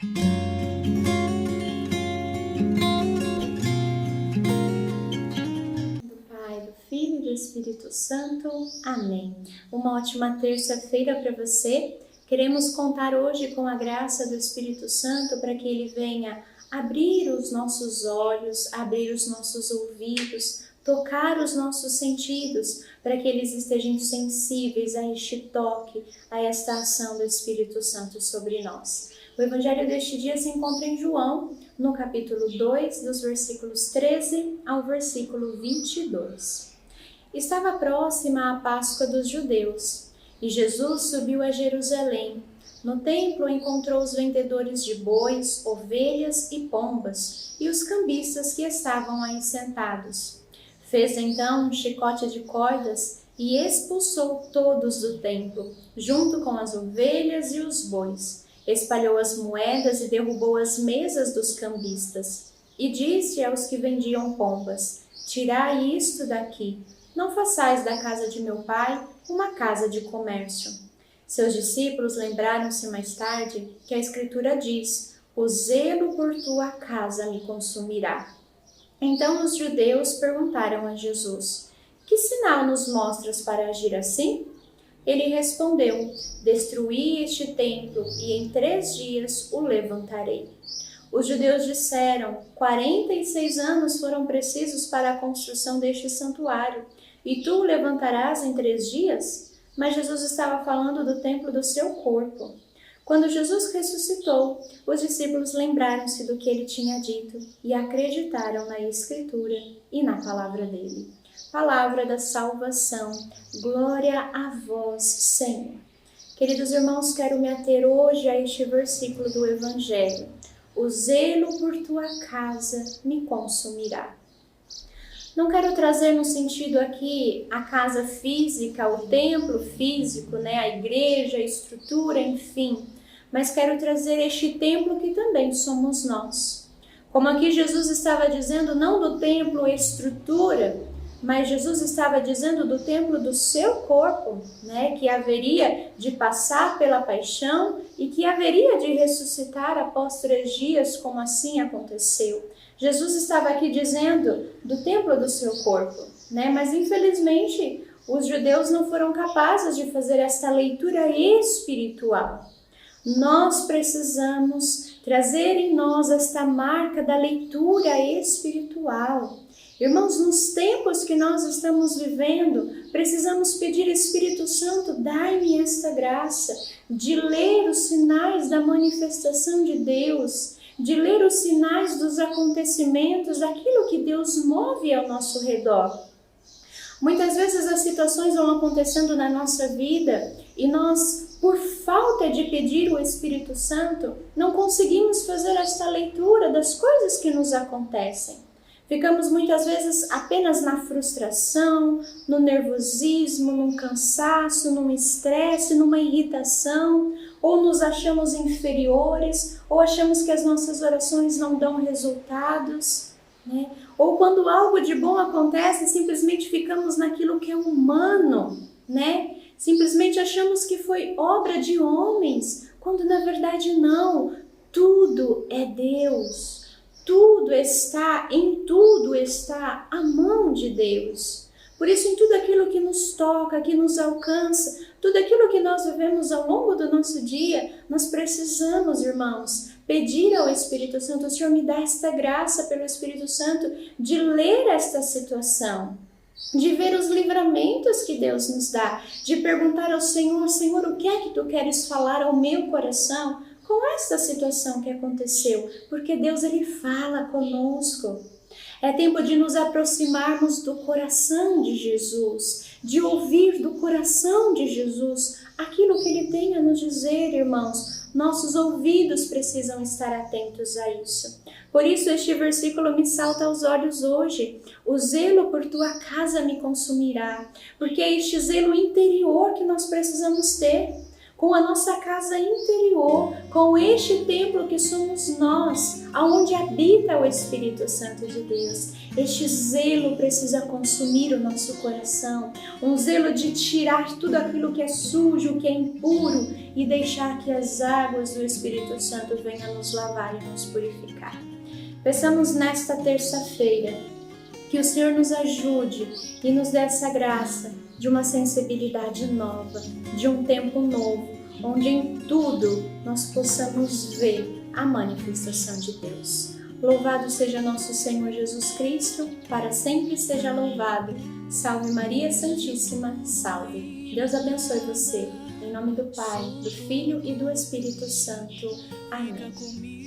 Do Pai, do Filho e do Espírito Santo. Amém. Uma ótima terça-feira para você. Queremos contar hoje com a graça do Espírito Santo para que Ele venha abrir os nossos olhos, abrir os nossos ouvidos, tocar os nossos sentidos, para que eles estejam sensíveis a este toque, a esta ação do Espírito Santo sobre nós. O Evangelho deste dia se encontra em João, no capítulo 2, dos versículos 13 ao versículo 22. Estava próxima a Páscoa dos judeus, e Jesus subiu a Jerusalém. No templo encontrou os vendedores de bois, ovelhas e pombas, e os cambistas que estavam aí sentados. Fez então um chicote de cordas e expulsou todos do templo, junto com as ovelhas e os bois. Espalhou as moedas e derrubou as mesas dos cambistas. E disse aos que vendiam pombas: tirai isto daqui, não façais da casa de meu pai uma casa de comércio. Seus discípulos lembraram-se mais tarde que a Escritura diz: o zelo por tua casa me consumirá. Então os judeus perguntaram a Jesus: que sinal nos mostras para agir assim? Ele respondeu: destruí este templo e em 3 dias o levantarei. Os judeus disseram: 46 anos foram precisos para a construção deste santuário, e tu o levantarás em 3 dias? Mas Jesus estava falando do templo do seu corpo. Quando Jesus ressuscitou, os discípulos lembraram-se do que ele tinha dito e acreditaram na Escritura e na palavra dele. Palavra da salvação, glória a vós, Senhor. Queridos irmãos, quero me ater hoje a este versículo do Evangelho. O zelo por tua casa me consumirá. Não quero trazer no sentido aqui a casa física, o templo físico, a igreja, a estrutura, enfim. Mas quero trazer este templo que também somos nós. Como aqui Jesus estava dizendo, não do templo estrutura, mas Jesus estava dizendo do templo do seu corpo, que haveria de passar pela paixão e que haveria de ressuscitar após 3 dias, como assim aconteceu. Jesus estava aqui dizendo do templo do seu corpo, mas infelizmente os judeus não foram capazes de fazer esta leitura espiritual. Nós precisamos trazer em nós esta marca da leitura espiritual. Irmãos, nos tempos que nós estamos vivendo, precisamos pedir: Espírito Santo, dai-me esta graça de ler os sinais da manifestação de Deus, de ler os sinais dos acontecimentos, daquilo que Deus move ao nosso redor. Muitas vezes as situações vão acontecendo na nossa vida e nós, por falta de pedir o Espírito Santo, não conseguimos fazer esta leitura das coisas que nos acontecem. Ficamos muitas vezes apenas na frustração, no nervosismo, num cansaço, num estresse, numa irritação, ou nos achamos inferiores, ou achamos que as nossas orações não dão resultados, Ou quando algo de bom acontece, simplesmente ficamos naquilo que é humano, Simplesmente achamos que foi obra de homens, quando na verdade não, tudo é Deus. Em tudo está a mão de Deus. Por isso, em tudo aquilo que nos toca, que nos alcança, tudo aquilo que nós vivemos ao longo do nosso dia, nós precisamos, irmãos, pedir ao Espírito Santo: o Senhor me dá esta graça pelo Espírito Santo de ler esta situação, de ver os livramentos que Deus nos dá, de perguntar ao Senhor: Senhor, o que é que Tu queres falar ao meu coração com esta situação que aconteceu? Porque Deus, Ele fala conosco. É tempo de nos aproximarmos do coração de Jesus, de ouvir do coração de Jesus aquilo que Ele tem a nos dizer, irmãos. Nossos ouvidos precisam estar atentos a isso. Por isso este versículo me salta aos olhos hoje. O zelo por tua casa me consumirá, porque é este zelo interior que nós precisamos ter. com a nossa casa interior, com este templo que somos nós, aonde habita o Espírito Santo de Deus. Este zelo precisa consumir o nosso coração, um zelo de tirar tudo aquilo que é sujo, que é impuro e deixar que as águas do Espírito Santo venham nos lavar e nos purificar. Peçamos nesta terça-feira que o Senhor nos ajude e nos dê essa graça de uma sensibilidade nova, de um tempo novo, onde em tudo nós possamos ver a manifestação de Deus. Louvado seja nosso Senhor Jesus Cristo, para sempre seja louvado. Salve Maria Santíssima, salve. Deus abençoe você. Em nome do Pai, do Filho e do Espírito Santo. Amém.